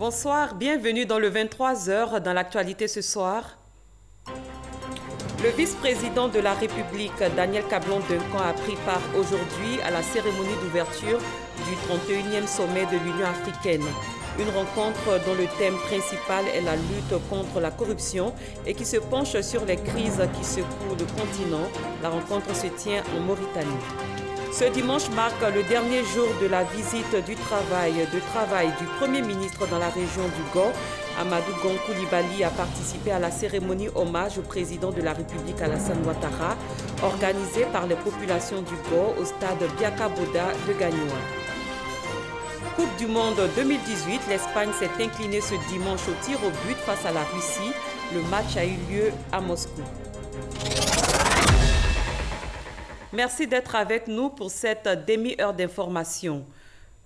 Bonsoir, bienvenue dans le 23h dans l'actualité ce soir. Le vice-président de la République, Daniel Kablon-Duncan, a pris part aujourd'hui à la cérémonie d'ouverture du 31e sommet de l'Union africaine. Une rencontre dont le thème principal est la lutte contre la corruption et qui se penche sur les crises qui secouent le continent. La rencontre se tient en Mauritanie. Ce dimanche marque le dernier jour de la visite du travail du Premier ministre dans la région du Gao. Amadou Gon Coulibaly a participé à la cérémonie hommage au président de la République Alassane Ouattara, organisée par les populations du Gao au stade Biaka Boda de Gagnoa. Coupe du Monde 2018, l'Espagne s'est inclinée ce dimanche au tir au but face à la Russie. Le match a eu lieu à Moscou. Merci d'être avec nous pour cette demi-heure d'information.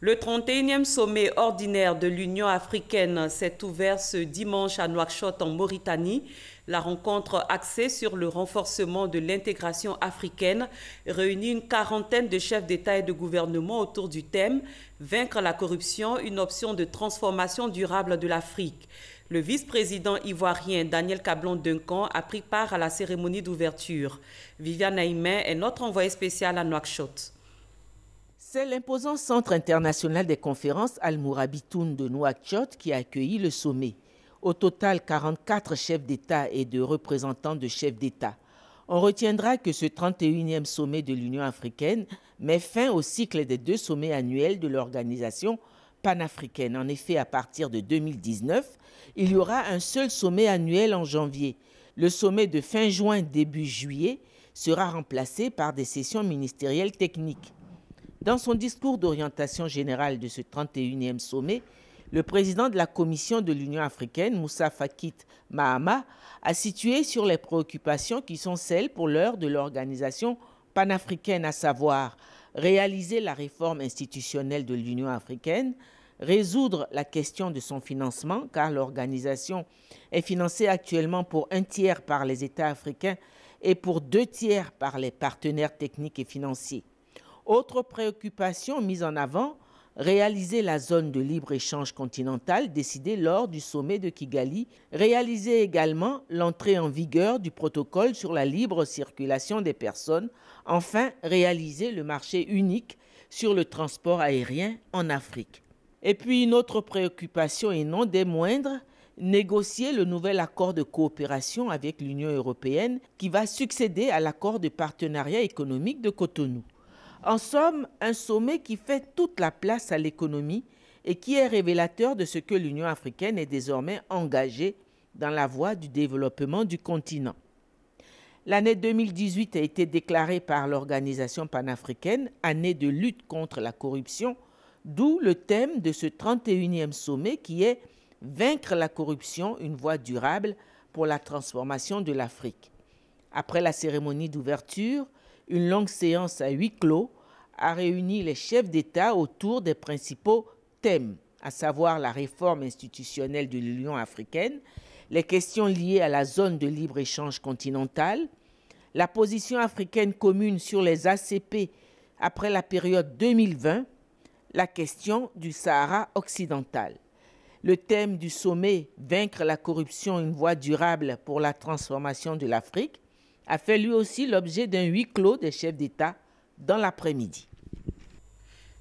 Le 31e sommet ordinaire de l'Union africaine s'est ouvert ce dimanche à Nouakchott en Mauritanie. La rencontre axée sur le renforcement de l'intégration africaine réunit une quarantaine de chefs d'État et de gouvernement autour du thème « Vaincre la corruption, une option de transformation durable de l'Afrique ». Le vice-président ivoirien Daniel Kablon-Duncan a pris part à la cérémonie d'ouverture. Viviane Aïmen est notre envoyée spéciale à Nouakchott. C'est l'imposant Centre international des conférences Al-Mourabitoun de Nouakchott qui a accueilli le sommet. Au total, 44 chefs d'État et de représentants de chefs d'État. On retiendra que ce 31e sommet de l'Union africaine met fin au cycle des 2 sommets annuels de l'organisation panafricaine. En effet, à partir de 2019, il y aura un seul sommet annuel en janvier. Le sommet de fin juin, début juillet sera remplacé par des sessions ministérielles techniques. Dans son discours d'orientation générale de ce 31e sommet, le président de la Commission de l'Union africaine, Moussa Faki Mahamat, a situé sur les préoccupations qui sont celles pour l'heure de l'organisation panafricaine, à savoir réaliser la réforme institutionnelle de l'Union africaine, résoudre la question de son financement, car l'organisation est financée actuellement pour 1/3 par les États africains et pour 2/3 par les partenaires techniques et financiers. Autre préoccupation mise en avant, réaliser la zone de libre-échange continentale décidée lors du sommet de Kigali, réaliser également l'entrée en vigueur du protocole sur la libre circulation des personnes, enfin réaliser le marché unique sur le transport aérien en Afrique. Et puis une autre préoccupation et non des moindres, négocier le nouvel accord de coopération avec l'Union européenne qui va succéder à l'accord de partenariat économique de Cotonou. En somme, un sommet qui fait toute la place à l'économie et qui est révélateur de ce que l'Union africaine est désormais engagée dans la voie du développement du continent. L'année 2018 a été déclarée par l'organisation panafricaine année de lutte contre la corruption, d'où le thème de ce 31e sommet qui est « Vaincre la corruption, une voie durable pour la transformation de l'Afrique ». Après la cérémonie d'ouverture, une longue séance à huis clos a réuni les chefs d'État autour des principaux thèmes, à savoir la réforme institutionnelle de l'Union africaine, les questions liées à la zone de libre-échange continentale, la position africaine commune sur les ACP après la période 2020, la question du Sahara occidental. Le thème du sommet « Vaincre la corruption, une voie durable pour la transformation de l'Afrique » a fait lui aussi l'objet d'un huis clos des chefs d'État dans l'après-midi.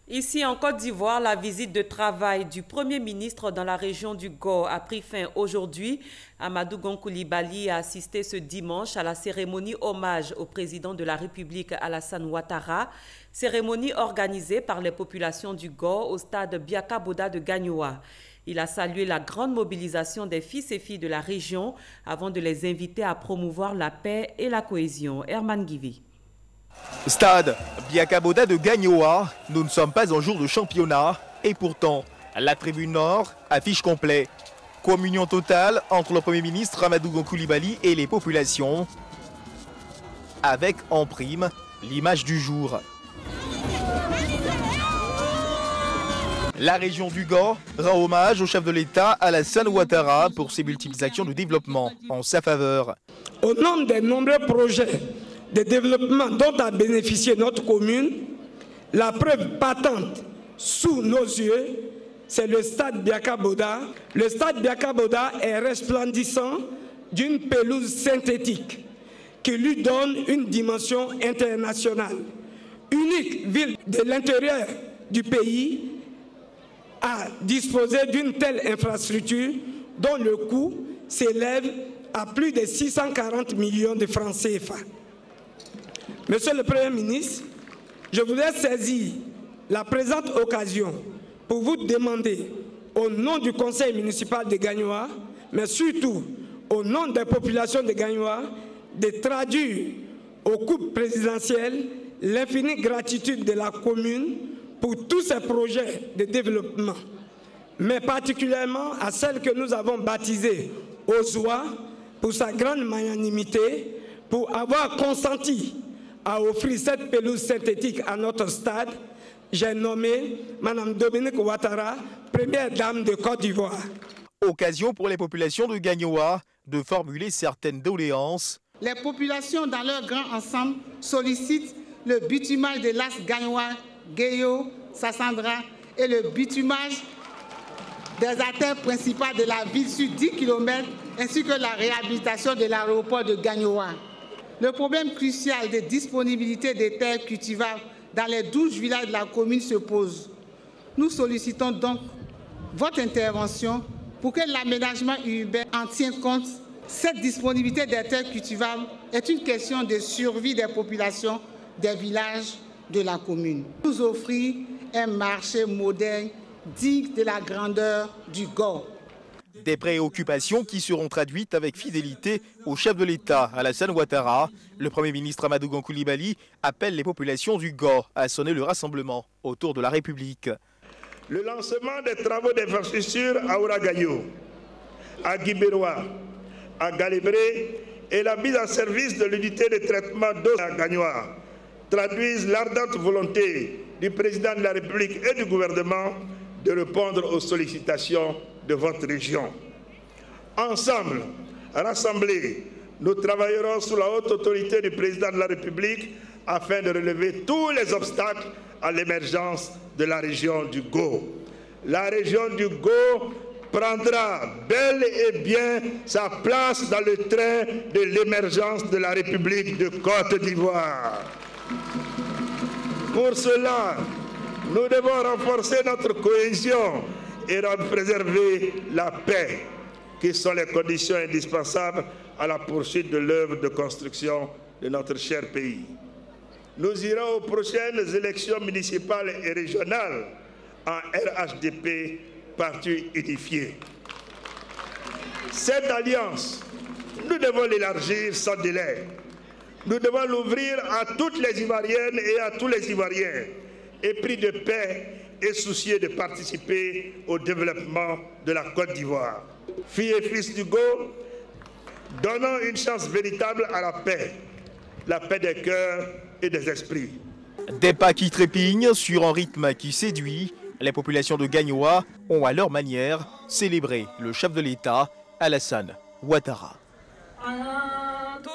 Ici en Côte d'Ivoire, la visite de travail du Premier ministre dans la région du Gao a pris fin aujourd'hui. Amadou Gon Coulibaly a assisté ce dimanche à la cérémonie hommage au président de la République Alassane Ouattara, cérémonie organisée par les populations du Gao au stade Biaka Boda de Gagnoa. Il a salué la grande mobilisation des fils et filles de la région avant de les inviter à promouvoir la paix et la cohésion. Herman Guivi. Stade Biaka Boda de Gagnoa, nous ne sommes pas en jour de championnat et pourtant la tribune nord affiche complet. Communion totale entre le Premier ministre Amadou Gon Coulibaly et les populations, avec en prime l'image du jour. La région du Gao rend hommage au chef de l'État Alassane Ouattara pour ses multiples actions de développement en sa faveur. Au nom des nombreux projets de développement dont a bénéficié notre commune, la preuve patente sous nos yeux c'est le stade Biaka Boda. Le stade Biaka Boda est resplendissant d'une pelouse synthétique qui lui donne une dimension internationale. Unique ville de l'intérieur du pays à disposer d'une telle infrastructure dont le coût s'élève à plus de 640 millions de francs CFA. Monsieur le Premier ministre, je voudrais saisir la présente occasion pour vous demander, au nom du Conseil municipal de Gagnoa, mais surtout au nom des populations de Gagnoa, de traduire au couple présidentiel l'infinie gratitude de la commune pour tous ces projets de développement, mais particulièrement à celle que nous avons baptisée Ozoa pour sa grande magnanimité, pour avoir consenti à offrir cette pelouse synthétique à notre stade. J'ai nommé Mme Dominique Ouattara, première dame de Côte d'Ivoire. Occasion pour les populations de Gagnoa de formuler certaines doléances. Les populations dans leur grand ensemble sollicitent le bitumage de l'As Gagnoa, Guéyo, Sassandra et le bitumage des artères principales de la ville sur 10 km ainsi que la réhabilitation de l'aéroport de Gagnoa. Le problème crucial de disponibilité des terres cultivables dans les 12 villages de la commune se pose. Nous sollicitons donc votre intervention pour que l'aménagement urbain en tienne compte. Cette disponibilité des terres cultivables est une question de survie des populations des villages de la commune. Nous offrir un marché moderne digne de la grandeur du Gor. Des préoccupations qui seront traduites avec fidélité au chef de l'État, Alassane Ouattara. Le Premier ministre Amadou Gon Coulibaly appelle les populations du Gor à sonner le rassemblement autour de la République. Le lancement des travaux d'infrastructure à Ouragayo, à Guibéroa, à Galébré et la mise en service de l'unité de traitement d'eau à Gagnoa traduisent l'ardente volonté du président de la République et du gouvernement de répondre aux sollicitations de votre région. Ensemble, rassemblés, nous travaillerons sous la haute autorité du président de la République afin de relever tous les obstacles à l'émergence de la région du Go. La région du Go prendra bel et bien sa place dans le train de l'émergence de la République de Côte d'Ivoire. Pour cela, nous devons renforcer notre cohésion et préserver la paix, qui sont les conditions indispensables à la poursuite de l'œuvre de construction de notre cher pays. Nous irons aux prochaines élections municipales et régionales en RHDP, parti unifié. Cette alliance, nous devons l'élargir sans délai. Nous devons l'ouvrir à toutes les Ivoiriennes et à tous les Ivoiriens, épris de paix et soucieux de participer au développement de la Côte d'Ivoire. Filles et fils du Go, donnons une chance véritable à la paix des cœurs et des esprits. Des pas qui trépignent sur un rythme qui séduit. Les populations de Gagnoa ont à leur manière célébré le chef de l'État, Alassane Ouattara.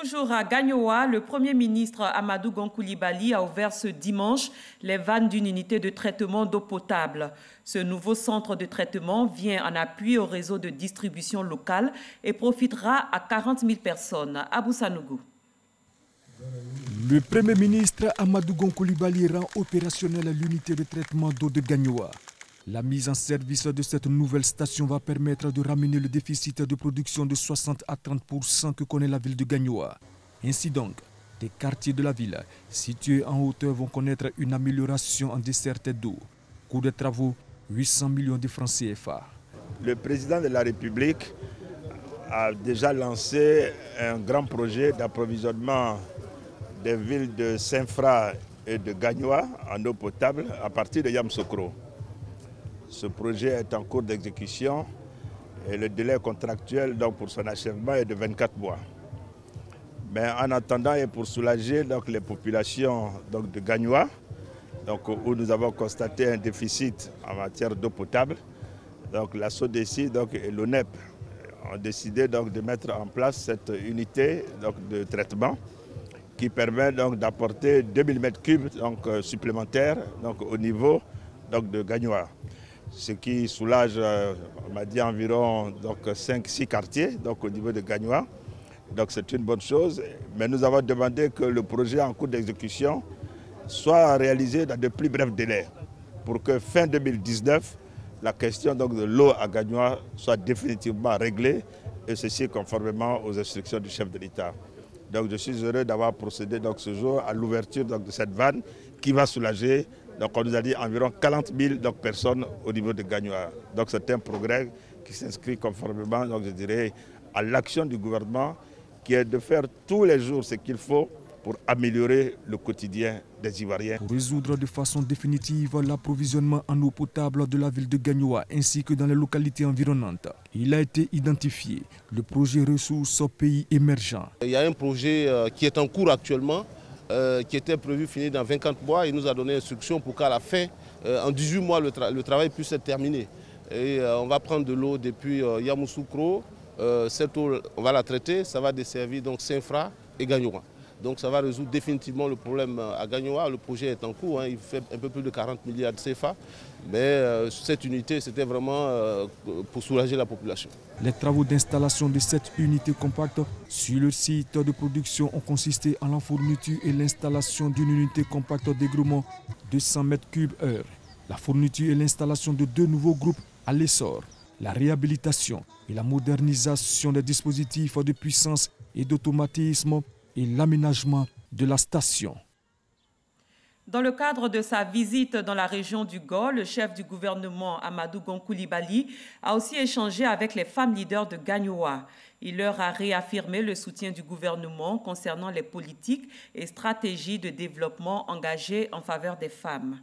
Toujours à Gagnoa, le Premier ministre Amadou Gon Coulibaly a ouvert ce dimanche les vannes d'une unité de traitement d'eau potable. Ce nouveau centre de traitement vient en appui au réseau de distribution locale et profitera à 40 000 personnes. Abou Sanougou. Le Premier ministre Amadou Gon Coulibaly rend opérationnelle l'unité de traitement d'eau de Gagnoa. La mise en service de cette nouvelle station va permettre de ramener le déficit de production de 60 à 30% que connaît la ville de Gagnoa. Ainsi donc, des quartiers de la ville situés en hauteur vont connaître une amélioration en desserte d'eau. Coût de travaux, 800 millions de francs CFA. Le président de la République a déjà lancé un grand projet d'approvisionnement des villes de Saint-Fra et de Gagnoa en eau potable à partir de Yamsokro. Ce projet est en cours d'exécution et le délai contractuel donc, pour son achèvement est de 24 mois. Mais en attendant et pour soulager donc, les populations donc, de Gagnoa, donc, où nous avons constaté un déficit en matière d'eau potable, donc, la SODECI donc, et l'ONEP ont décidé donc, de mettre en place cette unité donc, de traitement qui permet d'apporter 2000 m3 donc, supplémentaires donc, au niveau donc, de Gagnoa. ce qui soulage, on m'a dit, environ 5-6 quartiers donc, au niveau de Gagnoa. Donc c'est une bonne chose, mais nous avons demandé que le projet en cours d'exécution soit réalisé dans de plus brefs délais pour que fin 2019, la question donc, de l'eau à Gagnoa soit définitivement réglée et ceci conformément aux instructions du chef de l'État. Donc je suis heureux d'avoir procédé donc, ce jour à l'ouverture de cette vanne qui va soulager, donc on nous a dit environ 40 000 donc, personnes au niveau de Gagnoa. Donc c'est un progrès qui s'inscrit conformément, donc, je dirais, à l'action du gouvernement qui est de faire tous les jours ce qu'il faut pour améliorer le quotidien des Ivoiriens. Pour résoudre de façon définitive l'approvisionnement en eau potable de la ville de Gagnoa ainsi que dans les localités environnantes, il a été identifié le projet Ressources Pays Émergents. Il y a un projet qui est en cours actuellement, qui était prévu finir dans 24 mois. Il nous a donné instruction pour qu'à la fin, en 18 mois, le travail puisse être terminé. Et on va prendre de l'eau depuis Yamoussoukro. Cette eau, on va la traiter, ça va desservir donc Saint-Fra et Gagnoa. Donc ça va résoudre définitivement le problème à Gagnoa. Le projet est en cours, il fait un peu plus de 40 milliards de CFA. Mais cette unité, c'était vraiment pour soulager la population. Les travaux d'installation de cette unité compacte sur le site de production ont consisté en la fourniture et l'installation d'une unité compacte d'égrement de 100 m3/h. La fourniture et l'installation de 2 nouveaux groupes à l'essor. La réhabilitation et la modernisation des dispositifs de puissance et d'automatisme et l'aménagement de la station. Dans le cadre de sa visite dans la région du Gol, le chef du gouvernement Amadou Gon Coulibaly a aussi échangé avec les femmes leaders de Gagnoa. Il leur a réaffirmé le soutien du gouvernement concernant les politiques et stratégies de développement engagées en faveur des femmes.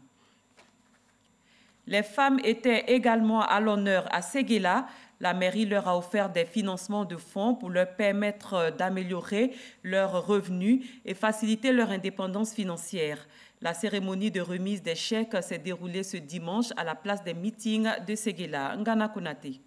Les femmes étaient également à l'honneur à Séguéla. La mairie leur a offert des financements de fonds pour leur permettre d'améliorer leurs revenus et faciliter leur indépendance financière. La cérémonie de remise des chèques s'est déroulée ce dimanche à la place des meetings de Séguéla. Ngana Konaté.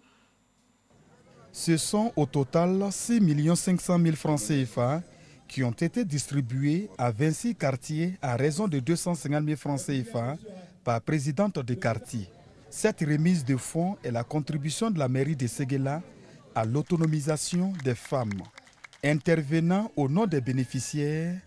Ce sont au total 6 500 000 francs CFA qui ont été distribués à 26 quartiers à raison de 250 000 francs CFA par présidente de quartier. Cette remise de fonds est la contribution de la mairie de Séguéla à l'autonomisation des femmes. Intervenant au nom des bénéficiaires,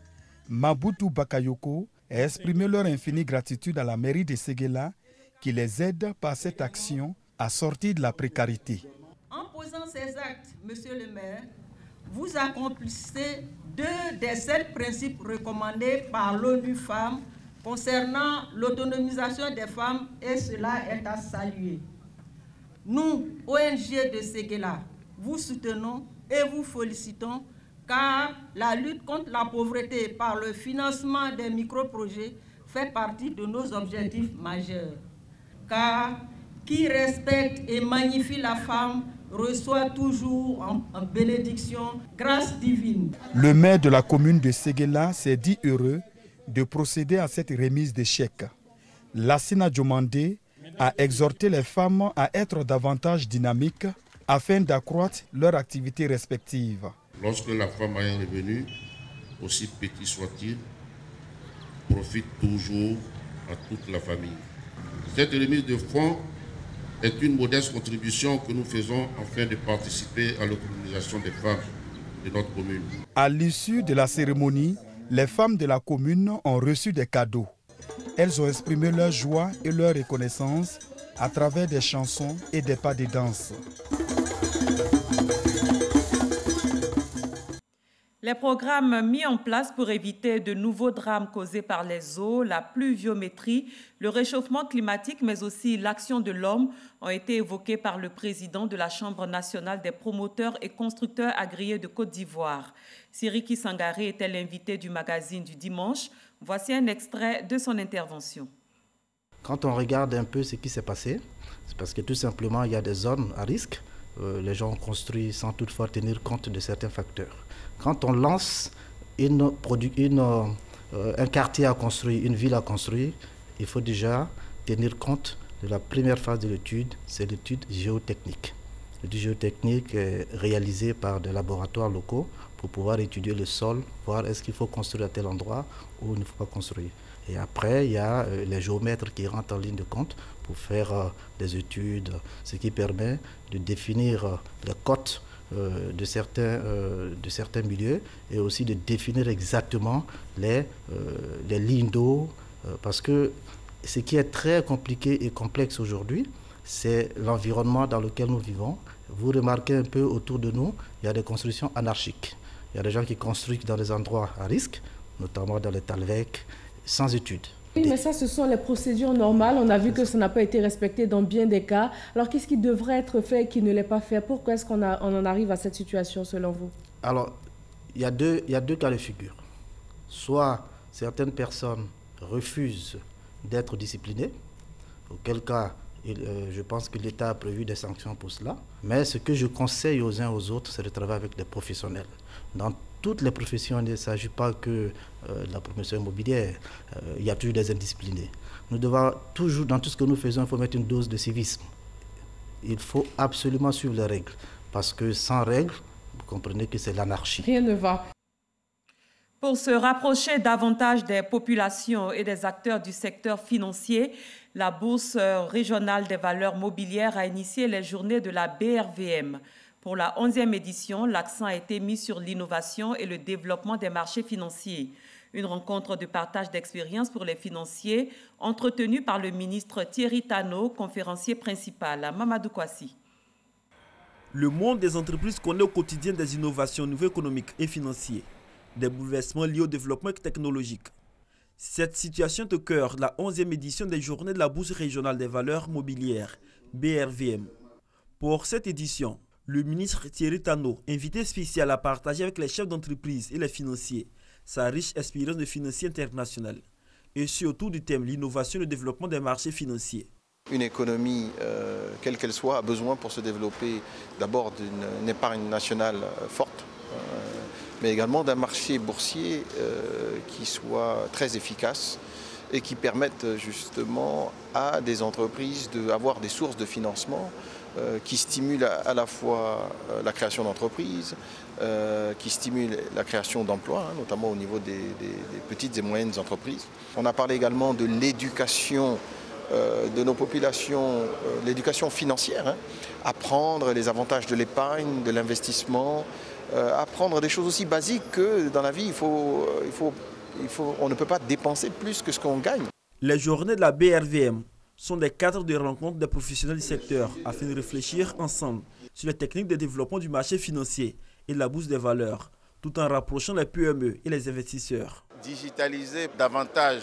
Maboudou Bakayoko a exprimé leur infinie gratitude à la mairie de Séguéla qui les aide par cette action à sortir de la précarité. En posant ces actes, Monsieur le maire, vous accomplissez 2 des 7 principes recommandés par l'ONU Femmes concernant l'autonomisation des femmes et cela est à saluer. Nous, ONG de Séguéla, vous soutenons et vous félicitons car la lutte contre la pauvreté par le financement des micro-projets fait partie de nos objectifs majeurs. Car qui respecte et magnifie la femme reçoit toujours en bénédiction grâce divine. Le maire de la commune de Séguéla s'est dit heureux de procéder à cette remise de chèques. Lassina Diomandé a exhorté les femmes à être davantage dynamiques afin d'accroître leurs activités respectives. Lorsque la femme a un revenu, aussi petit soit-il, profite toujours à toute la famille. Cette remise de fonds est une modeste contribution que nous faisons afin de participer à l'autonomisation des femmes de notre commune. À l'issue de la cérémonie, les femmes de la commune ont reçu des cadeaux. Elles ont exprimé leur joie et leur reconnaissance à travers des chansons et des pas de danse. Les programmes mis en place pour éviter de nouveaux drames causés par les eaux, la pluviométrie, le réchauffement climatique, mais aussi l'action de l'homme ont été évoqués par le président de la Chambre nationale des promoteurs et constructeurs agréés de Côte d'Ivoire. Siriki Sangaré était l'invité du magazine du dimanche. Voici un extrait de son intervention. Quand on regarde un peu ce qui s'est passé, c'est parce que tout simplement il y a des zones à risque. Les gens ont construit sans toutefois tenir compte de certains facteurs. Quand on lance un quartier à construire, une ville à construire, il faut déjà tenir compte de la première phase de l'étude, c'est l'étude géotechnique. L'étude géotechnique est réalisée par des laboratoires locaux pour pouvoir étudier le sol, voir est-ce qu'il faut construire à tel endroit ou il ne faut pas construire. Et après, il y a les géomètres qui rentrent en ligne de compte pour faire des études, ce qui permet de définir les cotes de certains milieux et aussi de définir exactement les lignes d'eau, parce que ce qui est très compliqué et complexe aujourd'hui, c'est l'environnement dans lequel nous vivons. Vous remarquez un peu autour de nous, il y a des constructions anarchiques. Il y a des gens qui construisent dans des endroits à risque, notamment dans les Talvec, sans études. Oui, mais ça, ce sont les procédures normales. On a vu que ça n'a pas été respecté dans bien des cas. Alors, qu'est-ce qui devrait être fait et qui ne l'est pas fait? Pourquoi est-ce qu'on en arrive à cette situation, selon vous? Alors, il y a deux cas de figure. Soit certaines personnes refusent d'être disciplinées, auquel cas, je pense que l'État a prévu des sanctions pour cela. Mais ce que je conseille aux uns aux autres, c'est de travailler avec des professionnels. Dans toutes les professions, il ne s'agit pas que de la promotion immobilière. Il y a toujours des indisciplinés. Nous devons toujours, dans tout ce que nous faisons, il faut mettre une dose de civisme. Il faut absolument suivre les règles. Parce que sans règles, vous comprenez que c'est l'anarchie. Rien ne va. Pour se rapprocher davantage des populations et des acteurs du secteur financier, la Bourse régionale des valeurs mobilières a initié les journées de la BRVM. Pour la 11e édition, l'accent a été mis sur l'innovation et le développement des marchés financiers. Une rencontre de partage d'expériences pour les financiers entretenue par le ministre Thierry Tano, conférencier principal. Mamadou Kouassi. Le monde des entreprises connaît au quotidien des innovations au niveau économique et financier, des bouleversements liés au développement technologique. Cette situation est au cœur de la 11e édition des Journées de la Bourse régionale des valeurs mobilières, BRVM. Pour cette édition, le ministre Thierry Tano, invité spécial à partager avec les chefs d'entreprise et les financiers sa riche expérience de financier international, et surtout du thème l'innovation et le développement des marchés financiers. Une économie, quelle qu'elle soit, a besoin pour se développer d'abord d'une épargne nationale forte, mais également d'un marché boursier qui soit très efficace et qui permette justement à des entreprises d'avoir des sources de financement qui stimulent à la fois la création d'entreprises, qui stimulent la création d'emplois, notamment au niveau des petites et moyennes entreprises. On a parlé également de l'éducation de nos populations, l'éducation financière, apprendre les avantages de l'épargne, de l'investissement, apprendre des choses aussi basiques que dans la vie, on ne peut pas dépenser plus que ce qu'on gagne. Les journées de la BRVM sont des cadres de rencontre des professionnels du secteur afin de réfléchir ensemble sur les techniques de développement du marché financier et de la bourse des valeurs, tout en rapprochant les PME et les investisseurs. Digitaliser davantage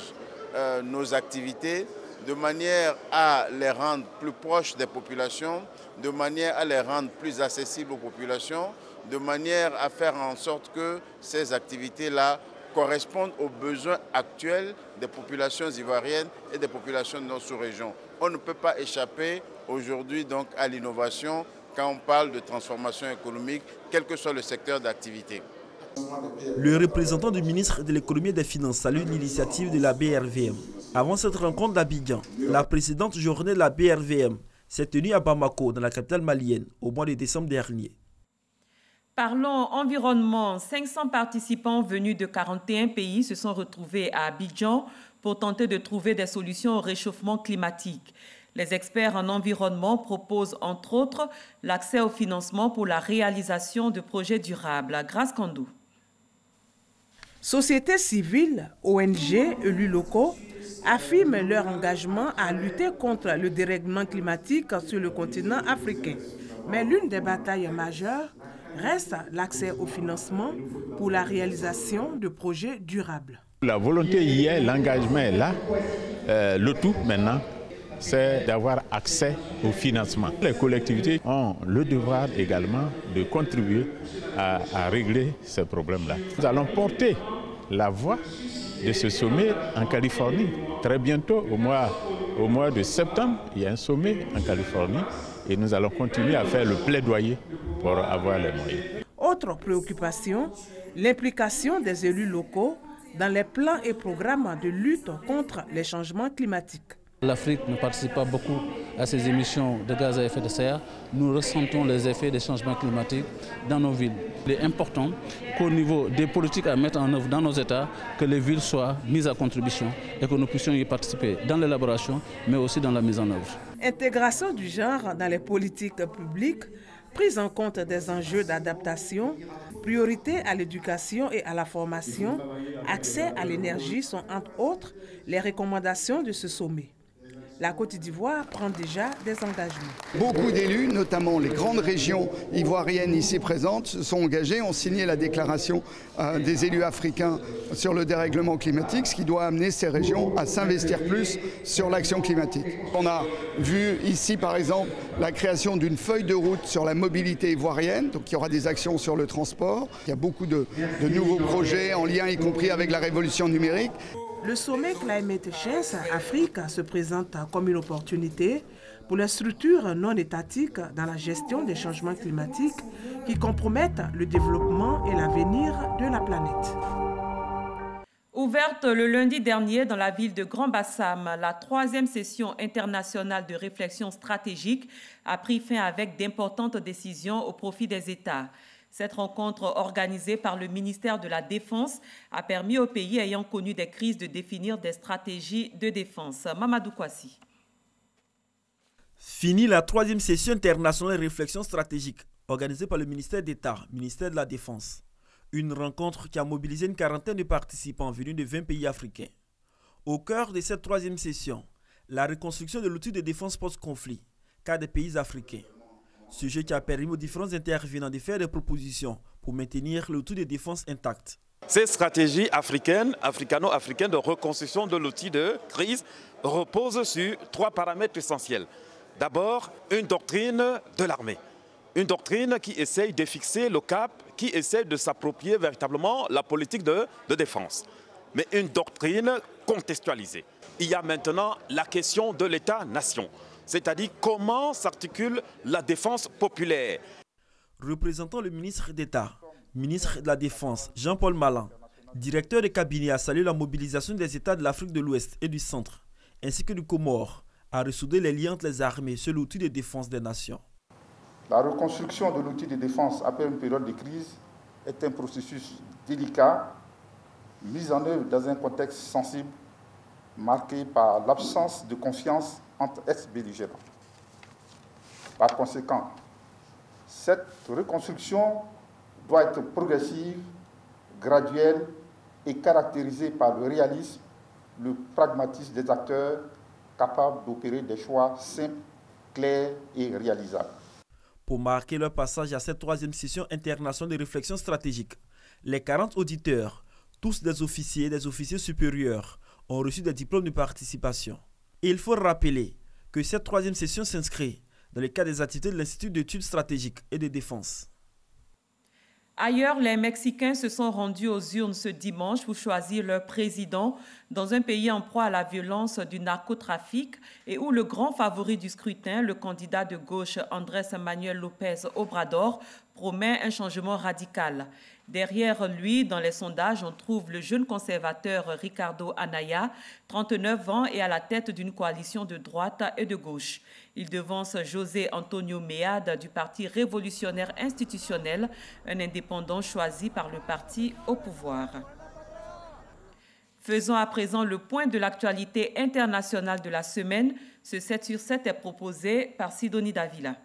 nos activités de manière à les rendre plus proches des populations, de manière à les rendre plus accessibles aux populations, de manière à faire en sorte que ces activités-là correspondent aux besoins actuels des populations ivoiriennes et des populations de notre sous-région. On ne peut pas échapper aujourd'hui donc à l'innovation quand on parle de transformation économique, quel que soit le secteur d'activité. Le représentant du ministre de l'économie et des finances salue l'initiative de la BRVM. Avant cette rencontre d'Abidjan, la précédente journée de la BRVM s'est tenue à Bamako, dans la capitale malienne, au mois de décembre dernier. Parlons environnement. 500 participants venus de 41 pays se sont retrouvés à Abidjan pour tenter de trouver des solutions au réchauffement climatique. Les experts en environnement proposent entre autres l'accès au financement pour la réalisation de projets durables. Grâce Kandou. Société civile, ONG, élus locaux affirment leur engagement à lutter contre le dérèglement climatique sur le continent africain. Mais l'une des batailles majeures reste l'accès au financement pour la réalisation de projets durables. La volonté y est, l'engagement est là. Le tout maintenant, c'est d'avoir accès au financement. Les collectivités ont le devoir également de contribuer à régler ces problèmes-là. Nous allons porter la voix de ce sommet en Californie. Très bientôt, au mois de septembre, il y a un sommet en Californie et nous allons continuer à faire le plaidoyer pour avoir les moyens. Autre préoccupation, l'implication des élus locaux dans les plans et programmes de lutte contre les changements climatiques. L'Afrique ne participe pas beaucoup à ces émissions de gaz à effet de serre. Nous ressentons les effets des changements climatiques dans nos villes. Il est important qu'au niveau des politiques à mettre en œuvre dans nos États, que les villes soient mises à contribution et que nous puissions y participer dans l'élaboration, mais aussi dans la mise en œuvre. Intégration du genre dans les politiques publiques, prise en compte des enjeux d'adaptation, priorité à l'éducation et à la formation, accès à l'énergie sont entre autres les recommandations de ce sommet. La Côte d'Ivoire prend déjà des engagements. Beaucoup d'élus, notamment les grandes régions ivoiriennes ici présentes, se sont engagés, ont signé la déclaration des élus africains sur le dérèglement climatique, ce qui doit amener ces régions à s'investir plus sur l'action climatique. On a vu ici par exemple la création d'une feuille de route sur la mobilité ivoirienne, donc il y aura des actions sur le transport. Il y a beaucoup de nouveaux projets en lien y compris avec la révolution numérique. Le sommet Climate Change Afrique se présente comme une opportunité pour les structures non étatiques dans la gestion des changements climatiques qui compromettent le développement et l'avenir de la planète. Ouverte le lundi dernier dans la ville de Grand Bassam, la 3e session internationale de réflexion stratégique a pris fin avec d'importantes décisions au profit des États. Cette rencontre organisée par le ministère de la Défense a permis aux pays ayant connu des crises de définir des stratégies de défense. Mamadou Kwasi. Fini la 3e session internationale de réflexion stratégique organisée par le ministère d'État, ministère de la Défense. Une rencontre qui a mobilisé une quarantaine de participants venus de 20 pays africains. Au cœur de cette 3e session, la reconstruction de l'outil de défense post-conflit, cas des pays africains. Sujet qui a permis aux différents intervenants de faire des propositions pour maintenir l'outil de défense intact. Cette stratégie africaine, africano-africaine de reconstruction de l'outil de crise repose sur 3 paramètres essentiels. D'abord, une doctrine de l'armée. Une doctrine qui essaye de fixer le cap, qui essaye de s'approprier véritablement la politique de défense. Mais une doctrine contextualisée. Il y a maintenant la question de l'État-nation. C'est-à-dire comment s'articule la défense populaire. Représentant le ministre d'État, ministre de la Défense, Jean-Paul Malan, directeur de cabinet, a salué la mobilisation des États de l'Afrique de l'Ouest et du Centre, ainsi que du Comore, à ressouder les liens entre les armées sur l'outil de défense des nations. La reconstruction de l'outil de défense après une période de crise est un processus délicat, mis en œuvre dans un contexte sensible, marqué par l'absence de confiance entre ex-belligérants. Par conséquent, cette reconstruction doit être progressive, graduelle et caractérisée par le réalisme, le pragmatisme des acteurs capables d'opérer des choix simples, clairs et réalisables. Pour marquer leur passage à cette 3e session internationale de réflexion stratégique, les 40 auditeurs, tous des officiers supérieurs, ont reçu des diplômes de participation. Et il faut rappeler que cette 3e session s'inscrit dans le cadre des activités de l'Institut d'études stratégiques et de défense. Ailleurs, les Mexicains se sont rendus aux urnes ce dimanche pour choisir leur président dans un pays en proie à la violence du narcotrafic et où le grand favori du scrutin, le candidat de gauche Andrés Manuel López Obrador, promet un changement radical. Derrière lui, dans les sondages, on trouve le jeune conservateur Ricardo Anaya, 39 ans et à la tête d'une coalition de droite et de gauche. Il devance José Antonio Meade du Parti révolutionnaire institutionnel, un indépendant choisi par le parti au pouvoir. Faisons à présent le point de l'actualité internationale de la semaine. Ce 7 sur 7 est proposé par Sidonie Davila.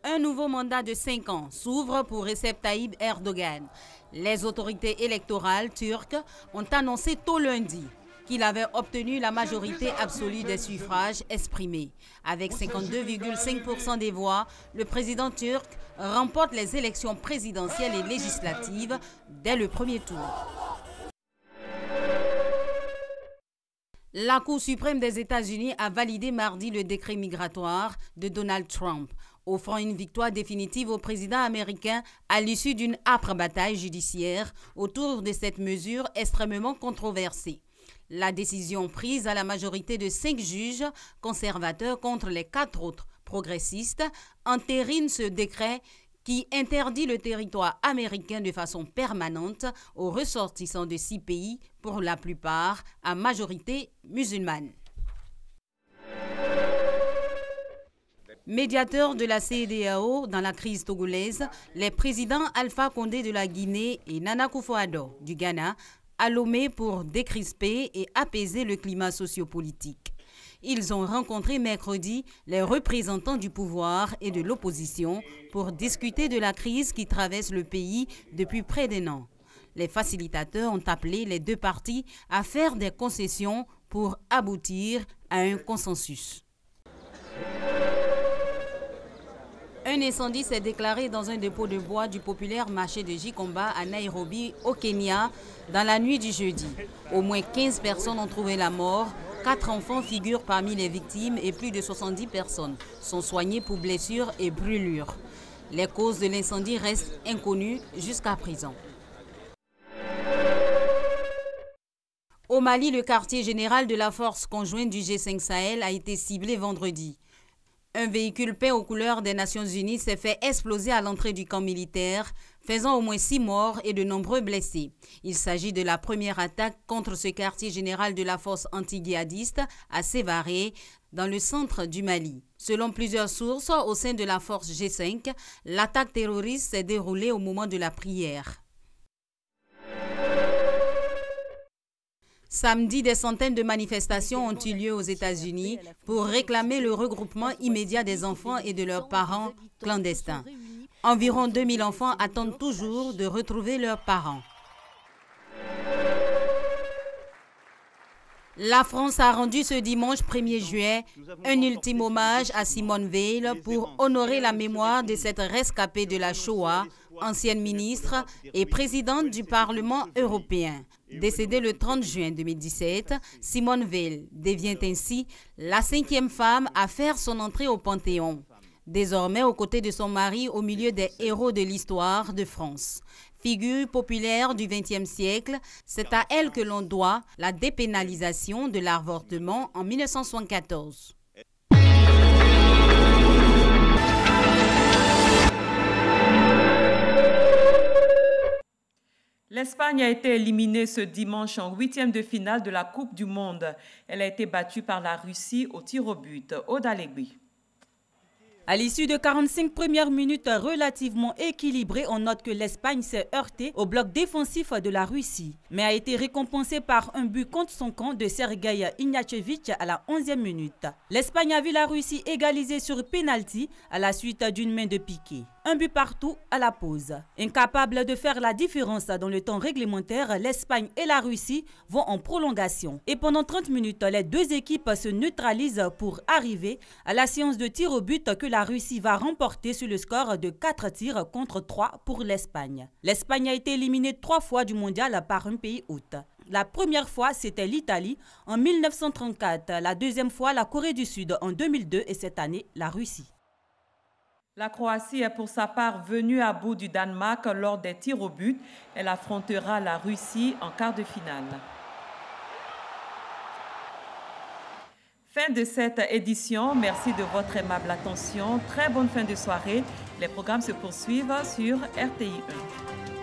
Un nouveau mandat de 5 ans s'ouvre pour Recep Tayyip Erdogan. Les autorités électorales turques ont annoncé tôt lundi qu'il avait obtenu la majorité absolue des suffrages exprimés. Avec 52,5% des voix, le président turc remporte les élections présidentielles et législatives dès le premier tour. La Cour suprême des États-Unis a validé mardi le décret migratoire de Donald Trump, offrant une victoire définitive au président américain à l'issue d'une âpre bataille judiciaire autour de cette mesure extrêmement controversée. La décision prise à la majorité de 5 juges conservateurs contre les 4 autres progressistes entérine ce décret qui qui interdit le territoire américain de façon permanente aux ressortissants de 6 pays, pour la plupart à majorité musulmane. Médiateurs de la CEDEAO dans la crise togolaise, les présidents Alpha Condé de la Guinée et Nana Akufo-Addo du Ghana à Lomé pour décrisper et apaiser le climat sociopolitique. Ils ont rencontré mercredi les représentants du pouvoir et de l'opposition pour discuter de la crise qui traverse le pays depuis près d'un an. Les facilitateurs ont appelé les deux parties à faire des concessions pour aboutir à un consensus. Un incendie s'est déclaré dans un dépôt de bois du populaire marché de Gikomba à Nairobi, au Kenya, dans la nuit du jeudi. Au moins 15 personnes ont trouvé la mort, 4 enfants figurent parmi les victimes et plus de 70 personnes sont soignées pour blessures et brûlures. Les causes de l'incendie restent inconnues jusqu'à présent. Au Mali, le quartier général de la force conjointe du G5 Sahel a été ciblé vendredi. Un véhicule peint aux couleurs des Nations Unies s'est fait exploser à l'entrée du camp militaire, faisant au moins 6 morts et de nombreux blessés. Il s'agit de la première attaque contre ce quartier général de la force anti-djihadiste à Sévaré, dans le centre du Mali. Selon plusieurs sources au sein de la force G5, l'attaque terroriste s'est déroulée au moment de la prière. Samedi, des centaines de manifestations ont eu lieu aux États-Unis pour réclamer le regroupement immédiat des enfants et de leurs parents clandestins. Environ 2000 enfants attendent toujours de retrouver leurs parents. La France a rendu ce dimanche 1er juillet un ultime hommage à Simone Veil pour honorer la mémoire de cette rescapée de la Shoah, ancienne ministre et présidente du Parlement européen. Décédée le 30 juin 2017, Simone Veil devient ainsi la 5e femme à faire son entrée au Panthéon. Désormais aux côtés de son mari au milieu des héros de l'histoire de France. Figure populaire du XXe siècle, c'est à elle que l'on doit la dépénalisation de l'avortement en 1974. L'Espagne a été éliminée ce dimanche en 8e de finale de la Coupe du Monde. Elle a été battue par la Russie au tir au but. Aude Alegui. À l'issue de 45 premières minutes relativement équilibrées, on note que l'Espagne s'est heurtée au bloc défensif de la Russie, mais a été récompensée par un but contre son camp de Sergueï Ignatchevich à la 11e minute. L'Espagne a vu la Russie égaliser sur pénalty à la suite d'une main de Piqué. Un but partout à la pause. Incapable de faire la différence dans le temps réglementaire, l'Espagne et la Russie vont en prolongation. Et pendant 30 minutes, les deux équipes se neutralisent pour arriver à la séance de tir au but que la Russie va remporter sur le score de 4 tirs contre 3 pour l'Espagne. L'Espagne a été éliminée 3 fois du mondial par un pays hôte. La première fois, c'était l'Italie en 1934. La deuxième fois, la Corée du Sud en 2002 et cette année, la Russie. La Croatie est pour sa part venue à bout du Danemark lors des tirs au but. Elle affrontera la Russie en quart de finale. Fin de cette édition. Merci de votre aimable attention. Très bonne fin de soirée. Les programmes se poursuivent sur RTI 1.